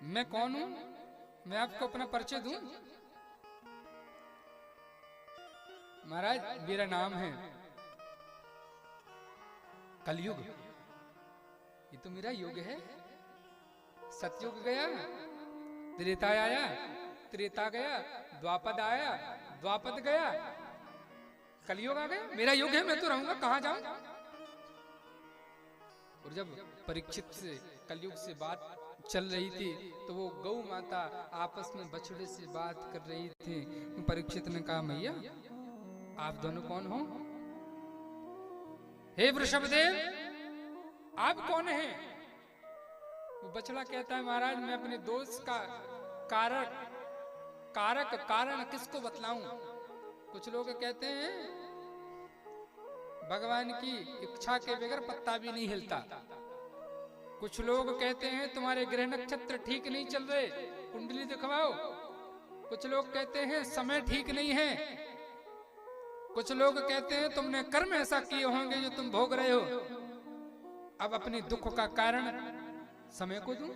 मैं कौन हूं? मैं आपको अपना परिचय दूं? महाराज मेरा नाम है कलयुग। ये तो मेरा युग है। सतयुग गया, त्रेता आया, त्रेता गया, द्वापद आया, द्वापद गया, कलयुग आ गया। मेरा युग है, मैं तो रहूंगा, कहां जाऊं? और जब परीक्षित से कलयुग से बात चल रही थी तो वो गौ माता आपस में बछड़े से बात कर रही थी। परीक्षित ने कहा, मैया आप दोनों कौन हो? हे वृषभदेव, आप कौन हैं? वो बछड़ा कहता है, महाराज मैं अपने दोस्त का कारण किसको बतलाऊं? कुछ लोग कहते हैं भगवान की इच्छा के बगैर पत्ता भी नहीं हिलता। कुछ लोग कहते हैं तुम्हारे ग्रह नक्षत्र ठीक नहीं चल रहे, कुंडली दिखवाओ। कुछ लोग कहते हैं समय ठीक नहीं है। कुछ लोग कहते हैं तुमने कर्म ऐसा किए होंगे जो तुम भोग रहे हो। अब अपने दुख का कारण समय को दूं,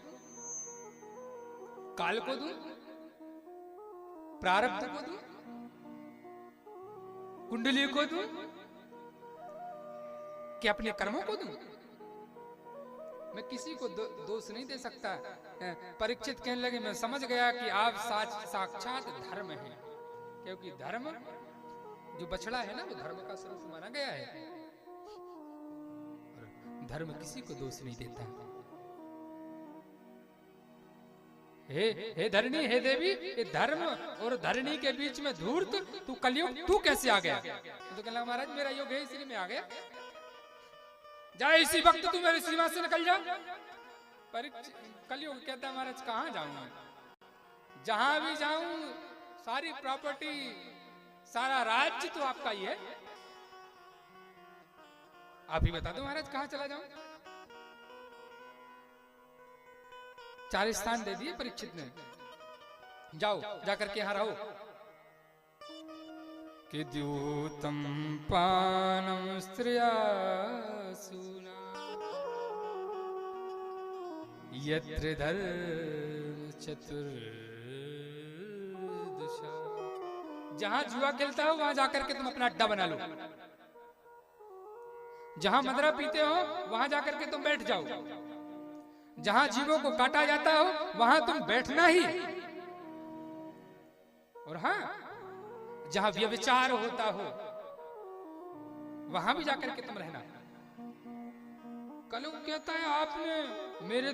काल को दूं, प्रारब्ध को दूं, कुंडली को दूं, कि अपने कर्मों को दूं? मैं किसी को दोष नहीं दे सकता। परीक्षित कहने लगे, मैं समझ गया कि आप साक्षात धर्म हैं, क्योंकि धर्म जो बछड़ा है ना, वो धर्म का स्वरूप माना गया है। और धर्म किसी को दोष नहीं देता। हे धरणी, हे देवी, ये धर्म और धरणी के बीच में धूर्त तू कलयुग तू कैसे आ गया? तो कहना, महाराज मेरा योग है इसलिए मैं आ गया। जा इसी वक्त तू मेरी सीमा से निकल जा। कलयुग कहता है, महाराज कहां जाऊं? जहां भी जाऊं सारी प्रॉपर्टी, सारा राज्य तो आपका ही है। आप ही बता दो महाराज कहां चला जाऊं? 4 स्थान दे दिए परीक्षित ने, जाओ जाकर के यहां रहो। कि द्यूतम पानम स्त्रिया सूना यत्र धर्म चतुर्दशा। जहां जुआ खेलता हो वहां जाकर के तुम अपना अड्डा बना लो। जहां मदरा पीते हो वहां जाकर के तुम बैठ जाओ। जहां जीवों को काटा जाता हो वहां तुम बैठना ही। और हां, जहां व्यभिचार होता हो वहां भी जाकर के तुम रहना। कलयुग कहता है, आपने मेरे